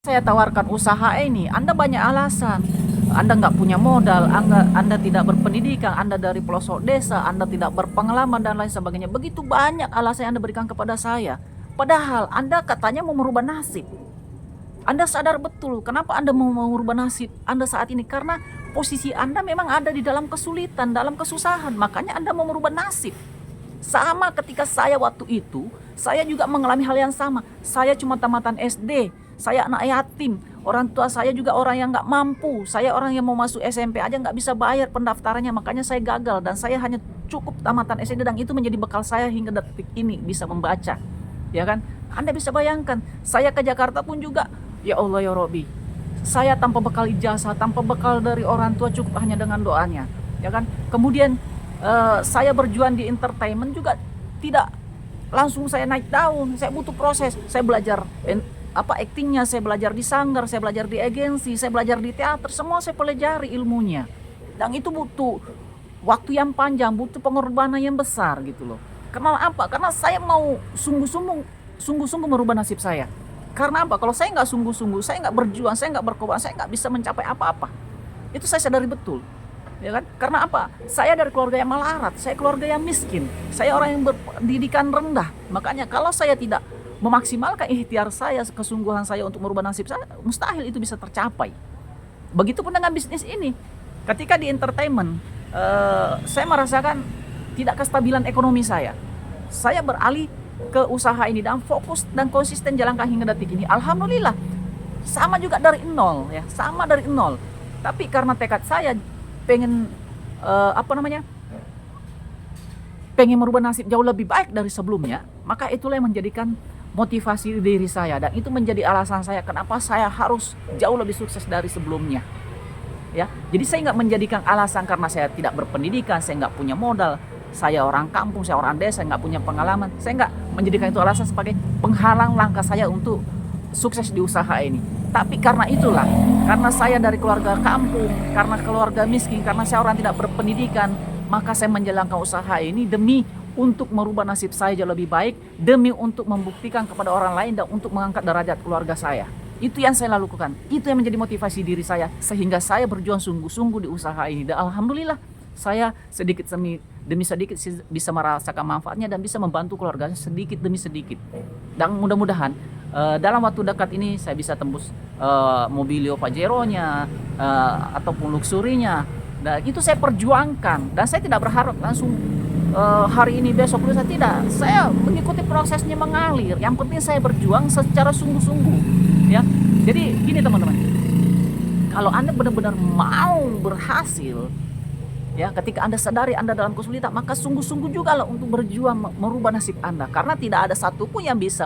Saya tawarkan usaha ini, Anda banyak alasan. Anda nggak punya modal, Anda tidak berpendidikan, Anda dari pelosok desa, Anda tidak berpengalaman dan lain sebagainya. Begitu banyak alasan yang Anda berikan kepada saya. Padahal Anda katanya mau merubah nasib. Anda sadar betul kenapa Anda mau merubah nasib Anda saat ini, karena posisi Anda memang ada di dalam kesulitan, dalam kesusahan, makanya Anda mau merubah nasib. Sama ketika saya waktu itu, saya juga mengalami hal yang sama. Saya cuma tamatan SD, saya anak yatim, orang tua saya juga orang yang nggak mampu. Saya orang yang mau masuk SMP aja nggak bisa bayar pendaftarannya, makanya saya gagal dan saya hanya cukup tamatan SD dan itu menjadi bekal saya hingga detik ini bisa membaca. Ya kan? Anda bisa bayangkan, saya ke Jakarta pun juga, ya Allah ya Robi, saya tanpa bekal ijazah, tanpa bekal dari orang tua, cukup hanya dengan doanya. Ya kan? Kemudian saya berjuang di entertainment juga tidak langsung saya naik daun, saya butuh proses. Saya belajar aktingnya, saya belajar di sanggar, saya belajar di agensi, saya belajar di teater, semua saya pelajari ilmunya. Dan itu butuh waktu yang panjang, butuh pengorbanan yang besar gitu loh. Karena apa? Karena saya mau sungguh-sungguh merubah nasib saya. Karena apa? Kalau saya nggak sungguh-sungguh, saya nggak berjuang, saya nggak berkorban, saya nggak bisa mencapai apa-apa. Itu saya sadari betul. Ya kan? Karena apa? Saya dari keluarga yang melarat, saya keluarga yang miskin, saya orang yang berpendidikan rendah. Makanya kalau saya tidak memaksimalkan ikhtiar saya, kesungguhan saya untuk merubah nasib saya, mustahil itu bisa tercapai. Begitupun dengan bisnis ini. Ketika di entertainment, saya merasakan tidak kestabilan ekonomi saya. Saya beralih ke usaha ini dan fokus dan konsisten jalankan hingga detik ini. Alhamdulillah, sama juga dari nol ya, sama dari nol. Tapi karena tekad saya pengen pengen merubah nasib jauh lebih baik dari sebelumnya, maka itulah yang menjadikan motivasi diri saya dan itu menjadi alasan saya kenapa saya harus jauh lebih sukses dari sebelumnya. Ya, jadi saya nggak menjadikan alasan karena saya tidak berpendidikan, saya nggak punya modal, saya orang kampung, saya orang desa, nggak punya pengalaman. Saya nggak menjadikan itu alasan sebagai penghalang langkah saya untuk sukses di usaha ini. Tapi karena itulah, karena saya dari keluarga kampung, karena keluarga miskin, karena saya orang tidak berpendidikan, maka saya menjalankan usaha ini demi untuk merubah nasib saya jauh lebih baik, demi untuk membuktikan kepada orang lain dan untuk mengangkat derajat keluarga saya. Itu yang saya lakukan, itu yang menjadi motivasi diri saya, sehingga saya berjuang sungguh-sungguh di usaha ini. Dan alhamdulillah, saya sedikit demi sedikit bisa merasakan manfaatnya dan bisa membantu keluarganya sedikit demi sedikit. Dan mudah-mudahan dalam waktu dekat ini saya bisa tembus mobilio Pajero-nya ataupun luxurinya. Dan itu saya perjuangkan dan saya tidak berharap langsung hari ini besok lusa, tidak. Saya mengikuti prosesnya mengalir. Yang penting saya berjuang secara sungguh-sungguh. Ya, jadi gini teman-teman, kalau Anda benar-benar mau berhasil, ya, ketika Anda sadari Anda dalam kesulitan, maka sungguh-sungguh juga lah untuk berjuang merubah nasib Anda. Karena tidak ada satupun yang bisa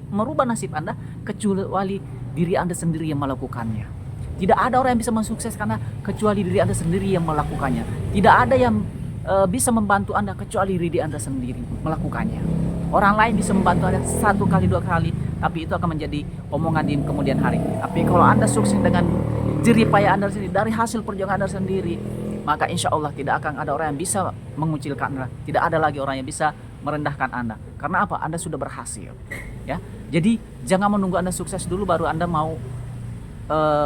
merubah nasib Anda kecuali diri Anda sendiri yang melakukannya. Tidak ada orang yang bisa mensukseskan Anda kecuali diri Anda sendiri yang melakukannya. Tidak ada yang bisa membantu Anda kecuali diri Anda sendiri melakukannya. Orang lain bisa membantu Anda 1 kali 2 kali, tapi itu akan menjadi omongan di kemudian hari. Tapi kalau Anda sukses dengan jerih payah Anda sendiri, dari hasil perjuangan Anda sendiri, maka insya Allah tidak akan ada orang yang bisa mengucilkan Anda. Tidak ada lagi orang yang bisa merendahkan Anda. Karena apa? Anda sudah berhasil. Ya, jadi jangan menunggu Anda sukses dulu baru Anda mau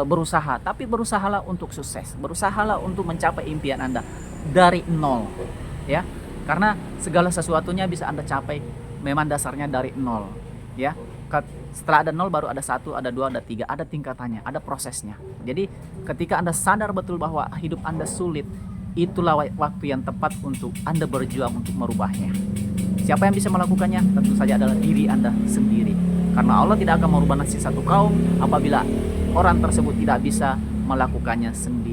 berusaha. Tapi berusahalah untuk sukses. Berusahalah untuk mencapai impian Anda dari nol. Ya, karena segala sesuatunya bisa Anda capai memang dasarnya dari nol. Ya, setelah ada nol baru ada 1, ada 2, ada 3, ada tingkatannya, ada prosesnya. Jadi ketika Anda sadar betul bahwa hidup Anda sulit, itulah waktu yang tepat untuk Anda berjuang untuk merubahnya. Siapa yang bisa melakukannya? Tentu saja adalah diri Anda sendiri. Karena Allah tidak akan merubah nasib satu kaum apabila orang tersebut tidak bisa melakukannya sendiri.